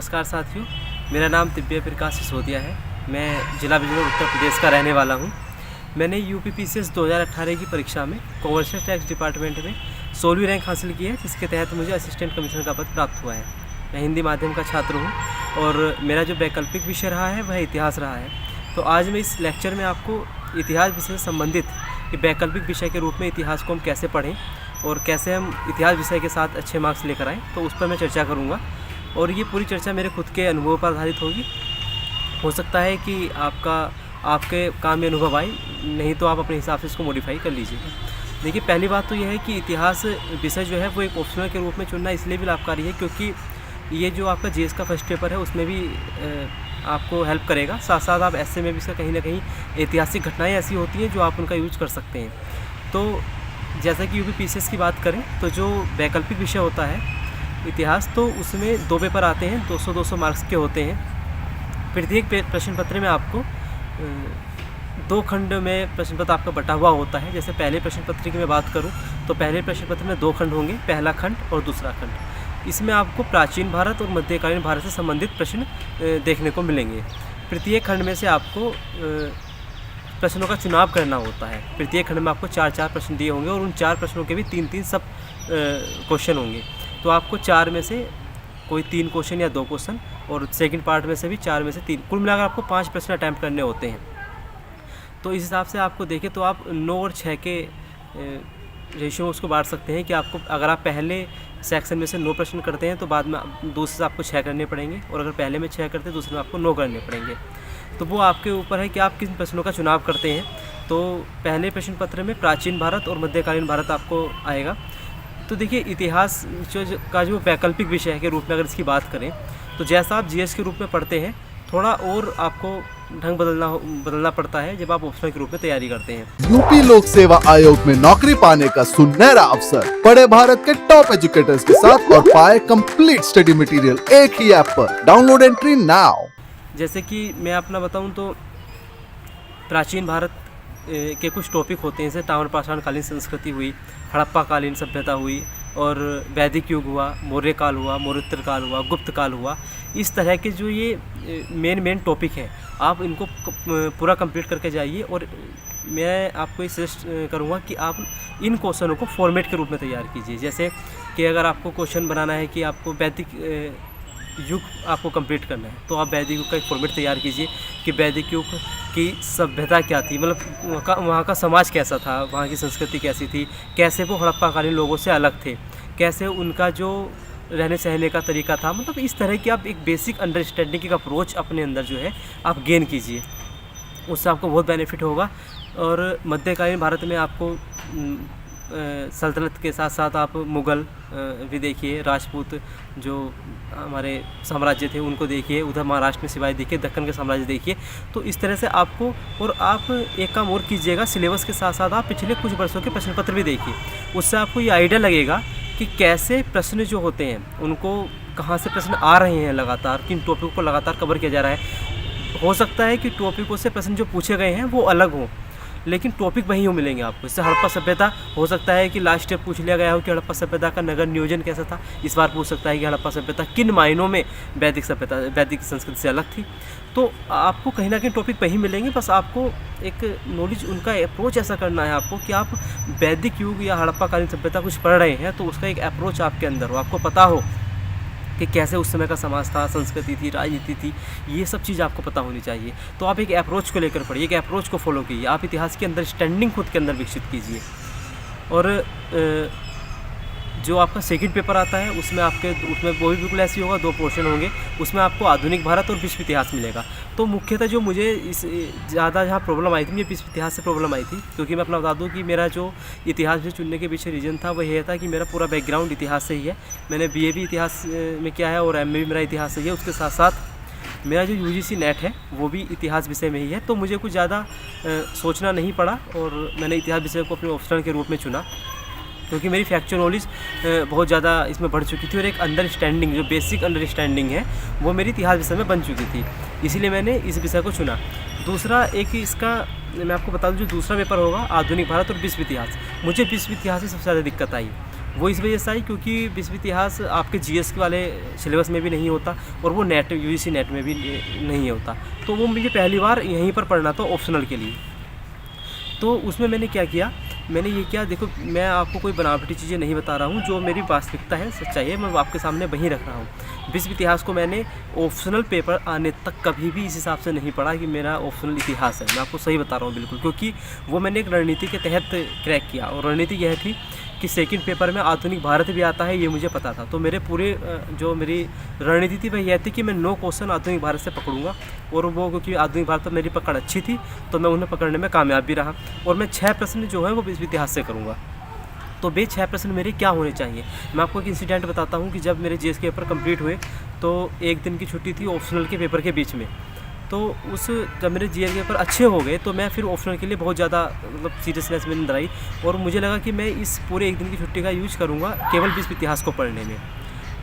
नमस्कार साथियों, मेरा नाम दिव्य प्रकाश सिसोदिया है। मैं जिला बिजनौर उत्तर प्रदेश का रहने वाला हूं। मैंने यूपीपीसीएस 2018 की परीक्षा में कॉमर्शियल टैक्स डिपार्टमेंट में 16वीं रैंक हासिल की है, जिसके तहत मुझे असिस्टेंट कमिश्नर का पद प्राप्त हुआ है। मैं हिंदी माध्यम का छात्र हूं और मेरा जो वैकल्पिक विषय रहा है वह इतिहास रहा है। तो आज मैं इस लेक्चर में आपको इतिहास विषय से संबंधित वैकल्पिक विषय के रूप में इतिहास को हम कैसे पढ़ें और कैसे हम इतिहास विषय के साथ अच्छे मार्क्स लेकर आएँ, तो उस पर मैं चर्चा करूँगा। और ये पूरी चर्चा मेरे खुद के अनुभव पर आधारित होगी। हो सकता है कि आपके काम में अनुभव आए, नहीं तो आप अपने हिसाब से इसको मॉडिफाई कर लीजिएगा। देखिए, पहली बात तो यह है कि इतिहास विषय जो है वो एक ऑप्शनल के रूप में चुनना इसलिए भी लाभकारी है क्योंकि ये जो आपका जीएस का फर्स्ट पेपर है उसमें भी आपको हेल्प करेगा। साथ साथ आप ऐसे में भी इसका कहीं ना कहीं ऐतिहासिक घटनाएँ ऐसी होती हैं जो आप उनका यूज कर सकते हैं। तो जैसा कि यूपीपीसीएस की बात करें तो जो वैकल्पिक विषय होता है इतिहास, तो उसमें 2 पेपर आते हैं, 200-200 मार्क्स के होते हैं। प्रत्येक प्रश्न पत्र में आपको 2 खंड में प्रश्न पत्र आपका बटा हुआ होता है। जैसे पहले प्रश्न पत्र की मैं बात करूं तो पहले प्रश्न पत्र में 2 खंड होंगे, पहला खंड और दूसरा खंड। इसमें आपको प्राचीन भारत और मध्यकालीन भारत से संबंधित प्रश्न देखने को मिलेंगे। प्रत्येक खंड में से आपको प्रश्नों का चुनाव करना होता है। प्रत्येक खंड में आपको 4-4 प्रश्न दिए होंगे और उन 4 प्रश्नों के भी 3-3 सब क्वेश्चन होंगे। तो आपको 4 में से कोई 3 क्वेश्चन या 2 क्वेश्चन और सेकंड पार्ट में से भी 4 में से 3, कुल मिलाकर आपको 5 प्रश्न अटैम्प्ट करने होते हैं। तो इस हिसाब से आपको देखें तो आप 9 और 6 के रेशियो में उसको बांट सकते हैं कि आपको अगर आप पहले सेक्शन में से 9 प्रश्न करते हैं तो बाद में दूसरे से आपको 6 करने पड़ेंगे, और अगर पहले में 6 करते हैं दूसरे में आपको 9 करने पड़ेंगे। तो वो आपके ऊपर है कि आप किन प्रश्नों का चुनाव करते हैं। तो पहले प्रश्न पत्र में प्राचीन भारत और मध्यकालीन भारत आपको आएगा। तो देखिए, इतिहास का जो वैकल्पिक विषय के रूप में अगर इसकी बात करें तो जैसा आप जीएस के रूप में पढ़ते हैं, थोड़ा और आपको ढंग बदलना पड़ता है जब आप ऑप्शनल के रूप में तैयारी करते हैं। यूपी लोक सेवा आयोग में नौकरी पाने का सुनहरा अवसर। पढ़े भारत के टॉप एजुकेटर्स के साथ और पाए कंप्लीट स्टडी मटेरियल एक ही ऐप पर। Download entry now. जैसे कि मैं अपना बताऊं तो प्राचीन भारत के कुछ टॉपिक होते हैं, जैसे ताम्रपाषाण कालीन संस्कृति हुई, हड़प्पा कालीन सभ्यता हुई, और वैदिक युग हुआ, मौर्य काल हुआ, मौर्योत्तर काल हुआ, गुप्त काल हुआ। इस तरह के जो ये मेन टॉपिक हैं, आप इनको पूरा कंप्लीट करके जाइए। और मैं आपको ये सजेस्ट करूँगा कि आप इन क्वेश्चनों को फॉर्मेट के रूप में तैयार कीजिए। जैसे कि अगर आपको क्वेश्चन बनाना है कि आपको वैदिक युग आपको कंप्लीट करना है, तो आप वैदिक युग का एक फॉर्मेट तैयार कीजिए कि वैदिक युग की सभ्यता क्या थी, मतलब वहाँ का समाज कैसा था, वहाँ की संस्कृति कैसी थी, कैसे वो हड़प्पाकालीन लोगों से अलग थे, कैसे उनका जो रहने सहने का तरीका था। मतलब इस तरह की आप एक बेसिक अंडरस्टैंडिंग की अप्रोच अपने अंदर जो है आप गेन कीजिए, उससे आपको बहुत बेनिफिट होगा। और मध्यकालीन भारत में आपको सल्तनत के साथ साथ आप मुग़ल भी देखिए, राजपूत जो हमारे साम्राज्य थे उनको देखिए, उधर महाराष्ट्र में शिवाजी देखिए, दक्कन के साम्राज्य देखिए। तो इस तरह से आपको, और आप एक काम और कीजिएगा, सिलेबस के साथ साथ आप पिछले कुछ वर्षों के प्रश्न पत्र भी देखिए। उससे आपको ये आइडिया लगेगा कि कैसे प्रश्न जो होते हैं उनको कहाँ से प्रश्न आ रहे हैं लगातार, किन टॉपिक को लगातार कवर किया जा रहा है। हो सकता है कि टॉपिकों से प्रश्न जो पूछे गए हैं वो अलग हों, लेकिन टॉपिक वही हो मिलेंगे आपको। जैसे हड़प्पा सभ्यता, हो सकता है कि लास्ट स्टेप पूछ लिया गया हो कि हड़प्पा सभ्यता का नगर नियोजन कैसा था। इस बार पूछ सकता है कि हड़प्पा सभ्यता किन मायनों में वैदिक संस्कृति से अलग थी। तो आपको कहीं ना कहीं टॉपिक वही मिलेंगे, बस आपको एक नॉलेज, उनका अप्रोच ऐसा करना है आपको कि आप वैदिक युग या हड़प्पाकालीन सभ्यता कुछ पढ़ रहे हैं तो उसका एक अप्रोच आपके अंदर हो, आपको पता हो कि कैसे उस समय का समाज था, संस्कृति थी, राजनीति थी, ये सब चीज़ आपको पता होनी चाहिए। तो आप एक अप्रोच को लेकर पढ़िए, एक अप्रोच को फॉलो कीजिए, आप इतिहास की अंडरस्टैंडिंग खुद के अंदर विकसित कीजिए। और जो आपका सेकंड पेपर आता है उसमें वो भी बिल्कुल ऐसी होगा, 2 पोर्शन होंगे। उसमें आपको आधुनिक भारत और विश्व इतिहास मिलेगा। तो मुख्यतः जो मुझे इस ज़्यादा जहाँ प्रॉब्लम आई थी, मुझे विश्व इतिहास से प्रॉब्लम आई थी, क्योंकि मैं अपना बता दूँ कि मेरा जो इतिहास भी चुनने के पीछे रीज़न था वो ये था कि मेरा पूरा बैकग्राउंड इतिहास से ही है। मैंने BA भी इतिहास में किया है और MA भी मेरा इतिहास से ही है। उसके साथ साथ मेरा जो UGC नेट है वो भी इतिहास विषय में ही है। तो मुझे कुछ ज़्यादा सोचना नहीं पड़ा और मैंने इतिहास विषय को अपने ऑप्शनल के रूप में चुना, क्योंकि मेरी फैक्चुअल नॉलेज बहुत ज़्यादा इसमें बढ़ चुकी थी और एक अंडरस्टैंडिंग, जो बेसिक अंडरस्टैंडिंग है वो मेरी इतिहास विषय में बन चुकी थी। इसीलिए मैंने इस विषय को चुना। दूसरा एक इसका मैं आपको बता दूं, जो दूसरा पेपर होगा आधुनिक भारत और विश्व इतिहास, मुझे विश्व इतिहास में सबसे ज़्यादा दिक्कत आई। वो इस वजह से आई क्योंकि विश्व इतिहास आपके जीएस के वाले सिलेबस में भी नहीं होता और वो नेट यूजीसी नेट में भी नहीं होता। तो वो मुझे पहली बार यहीं पर पढ़ना था ऑप्शनल के लिए। तो उसमें मैंने क्या किया, मैंने ये किया, देखो मैं आपको कोई बनावटी चीज़ें नहीं बता रहा हूँ, जो मेरी वास्तविकता है, सच्चाई है, मैं आपके सामने वहीं रख रहा हूँ। विश्व इतिहास को मैंने ऑप्शनल पेपर आने तक कभी भी इस हिसाब से नहीं पढ़ा कि मेरा ऑप्शनल इतिहास है। मैं आपको सही बता रहा हूँ बिल्कुल, क्योंकि वो मैंने एक रणनीति के तहत क्रैक किया और रणनीति यह थी कि सेकंड पेपर में आधुनिक भारत भी आता है, ये मुझे पता था। तो मेरे पूरे जो मेरी रणनीति थी वह यह थी कि मैं 9 क्वेश्चन आधुनिक भारत से पकड़ूंगा, और वो क्योंकि आधुनिक भारत पर मेरी पकड़ अच्छी थी तो मैं उन्हें पकड़ने में कामयाब भी रहा। और मैं 6 प्रश्न जो है वो विश्व इतिहास से करूँगा। तो वे 6 प्रश्न मेरे क्या होने चाहिए, मैं आपको एक इंसिडेंट बताता हूँ कि जब मेरे जीएस के पेपर कंप्लीट हुए तो एक दिन की छुट्टी थी ऑप्शनल के पेपर के बीच में। तो जब मेरे जीएस के पेपर अच्छे हो गए तो मैं फिर ऑप्शनल के लिए बहुत ज़्यादा मतलब सीरियसनेस में अंदर आई, और मुझे लगा कि मैं इस पूरे एक दिन की छुट्टी का यूज करूँगा केवल विश्व इतिहास को पढ़ने में।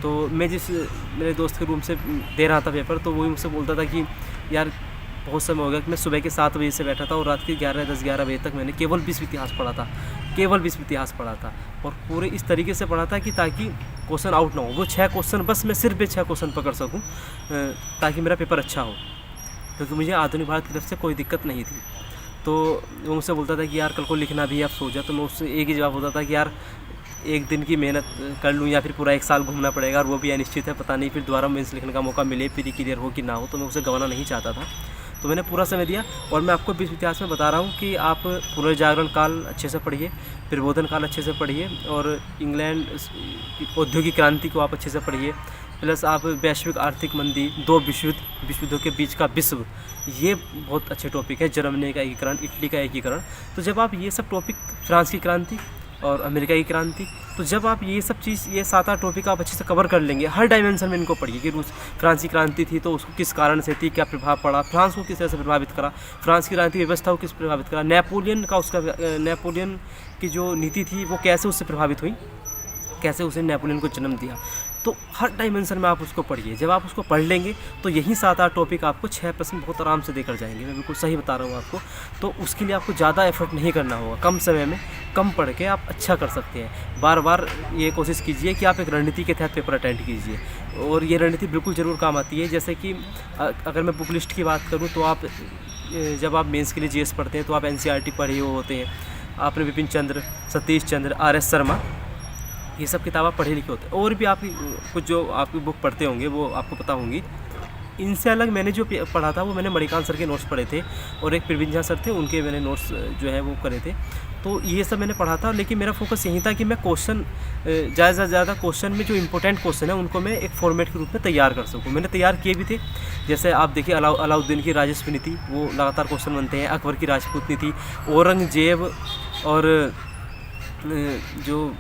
तो मैं जिस मेरे दोस्त के रूम से दे रहा था पेपर, तो वही मुझसे बोलता था कि यार बहुत समय हो गया कि मैं सुबह के 7 बजे से बैठा था और रात के 10-11 बजे तक मैंने केवल विश्व इतिहास पढ़ा था, केवल विश्व इतिहास पढ़ा था, और पूरे इस तरीके से पढ़ा था कि ताकि क्वेश्चन आउट ना हो। वो 6 क्वेश्चन बस मैं सिर्फ 6 क्वेश्चन पकड़ सकूँ ताकि मेरा पेपर अच्छा हो, क्योंकि मुझे आधुनिक भारत की तरफ से कोई दिक्कत नहीं थी। तो वो मुझसे बोलता था कि यार कल को लिखना भी है, आप सो जा। तो मैं उससे एक ही जवाब होता था कि यार एक दिन की मेहनत कर लूँ या फिर पूरा 1 साल घूमना पड़ेगा, और वो भी अनिश्चित है, पता नहीं फिर दोबारा मेंस लिखने का मौका मिले, प्री क्लियर हो कि ना हो। तो मैं उसे गंवाना नहीं चाहता था, तो मैंने पूरा समय दिया। और मैं आपको विश्व इतिहास में बता रहा हूँ कि आप पुनर्जागरण काल अच्छे से पढ़िए, प्रबोधन काल अच्छे से पढ़िए, और इंग्लैंड औद्योगिक क्रांति को आप अच्छे से पढ़िए, प्लस आप वैश्विक आर्थिक मंदी, 2 विश्वयुद्धों के बीच का विश्व, ये बहुत अच्छे टॉपिक है। जर्मनी का एकीकरण, इटली का एकीकरण। तो जब आप ये सब टॉपिक, फ्रांस की क्रांति और अमेरिका की क्रांति, तो जब आप ये सब चीज़, ये 7-8 टॉपिक आप अच्छे से कवर कर लेंगे, हर डायमेंशन में इनको पढ़िए कि फ्रांस की क्रांति थी तो उसको किस कारण से थी, क्या प्रभाव पड़ा, फ्रांस को किस तरह से प्रभावित करा, फ्रांस की क्रांति व्यवस्था को किस प्रभावित करा, नेपोलियन की जो नीति थी वो कैसे उससे प्रभावित हुई, कैसे उसने नेपोलियन को जन्म दिया। तो हर डायमेंशन में आप उसको पढ़िए। जब आप उसको पढ़ लेंगे तो यही 7-8 टॉपिक आपको 6 प्रश्न बहुत आराम से देकर जाएंगे। मैं बिल्कुल सही बता रहा हूँ आपको। तो उसके लिए आपको ज़्यादा एफर्ट नहीं करना होगा, कम समय में कम पढ़ के आप अच्छा कर सकते हैं। बार बार ये कोशिश कीजिए कि आप एक रणनीति के तहत पेपर अटेंड कीजिए, और ये रणनीति बिल्कुल ज़रूर काम आती है। जैसे कि अगर मैं बुक लिस्ट की बात करूँ तो आप जब आप मेंस के लिए जीएस पढ़ते हैं तो आप एनसीईआरटी पढ़े हुए होते हैं, आपने विपिन चंद्र, सतीश चंद्र, आर.एस. शर्मा, ये सब किताब आप पढ़े लिखे होते हैं। और भी आप कुछ जो आपकी बुक पढ़ते होंगे वो आपको पता होंगी। इनसे अलग मैंने जो पढ़ा था वो मैंने मणिकांत सर के नोट्स पढ़े थे, और एक प्रवीण झा सर थे, उनके मैंने नोट्स जो है वो करे थे। तो ये सब मैंने पढ़ा था, लेकिन मेरा फोकस यही था कि मैं क्वेश्चन ज़्यादा से ज़्यादा क्वेश्चन में जो इंपॉर्टेंट क्वेश्चन है उनको मैं एक फॉर्मेट के रूप में तैयार कर सकूँ। मैंने तैयार किए भी थे। जैसे आप देखिए अलाउद्दीन की राजस्व नीति, वो लगातार क्वेश्चन बनते हैं। अकबर की राजपूत नीति, औरंगजेब, और जो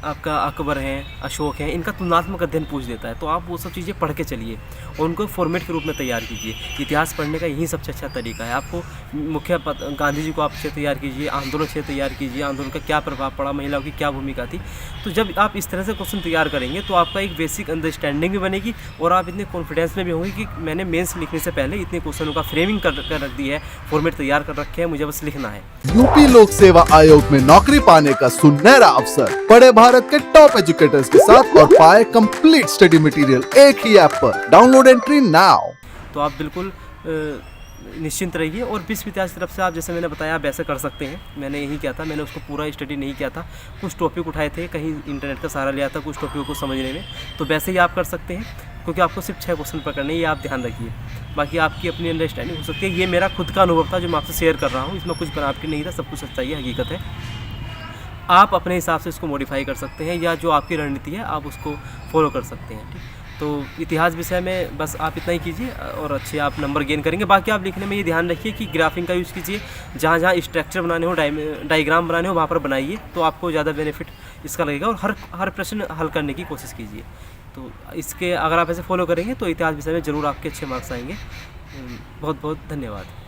आपका अकबर हैं, अशोक हैं, इनका तुलनात्मक अध्ययन पूछ देता है। तो आप वो सब चीज़ें पढ़ के चलिए और उनको फॉर्मेट के रूप में तैयार कीजिए। इतिहास पढ़ने का यही सबसे अच्छा तरीका है। आपको मुख्य गांधी जी को आप अच्छे तैयार कीजिए, आंदोलन अच्छे तैयार कीजिए, आंदोलन का क्या प्रभाव पड़ा, महिलाओं की क्या भूमिका थी। तो जब आप इस तरह से क्वेश्चन तैयार करेंगे तो आपका एक बेसिक अंडरस्टैंडिंग भी बनेगी, और आप इतने कॉन्फिडेंस में भी होंगे कि मैंने मेंस लिखने से पहले इतने क्वेश्चनों का फ्रेमिंग कर रख दी है, फॉर्मेट तैयार कर रखे हैं, मुझे बस लिखना है। यूपी लोक सेवा आयोग में नौकरी पाने का सुनहरा अवसर। पढ़े भारत के टॉप एजुकेटर्स के साथ और पाए कंप्लीट स्टडी मटेरियल एक ही ऐप पर। Download entry now. तो आप बिल्कुल निश्चिंत रहिए, और विश्व इतिहास की तरफ से आप जैसे मैंने बताया आप ऐसे कर सकते हैं। मैंने यही किया था, मैंने उसको पूरा स्टडी नहीं किया था, कुछ टॉपिक उठाए थे, कहीं इंटरनेट का सहारा लिया था कुछ टॉपिकों को समझने में। तो वैसे ही आप कर सकते हैं, क्योंकि आपको सिर्फ 6 क्वेश्चन पकड़ने, ये आप ध्यान रखिए। बाकी आपकी अपनी अंडरस्टैंडिंग हो सकती है। ये मेरा खुद का अनुभव था जो मैं आपसे शेयर कर रहा हूँ, इसमें कुछ बनावटी नहीं था, सब कुछ सच्चाई है, हकीकत है। आप अपने हिसाब से इसको मॉडिफाई कर सकते हैं, या जो आपकी रणनीति है आप उसको फॉलो कर सकते हैं। ठीक, तो इतिहास विषय में बस आप इतना ही कीजिए और अच्छे आप नंबर गेन करेंगे। बाकी आप लिखने में ये ध्यान रखिए कि ग्राफिंग का यूज़ कीजिए, जहाँ जहाँ स्ट्रक्चर बनाने हो, डायग्राम बनाने हो, वहाँ पर बनाइए, तो आपको ज़्यादा बेनिफिट इसका लगेगा। और हर प्रश्न हल करने की कोशिश कीजिए। तो इसके अगर आप ऐसे फॉलो करेंगे तो इतिहास विषय में ज़रूर आपके अच्छे मार्क्स आएंगे। बहुत बहुत धन्यवाद।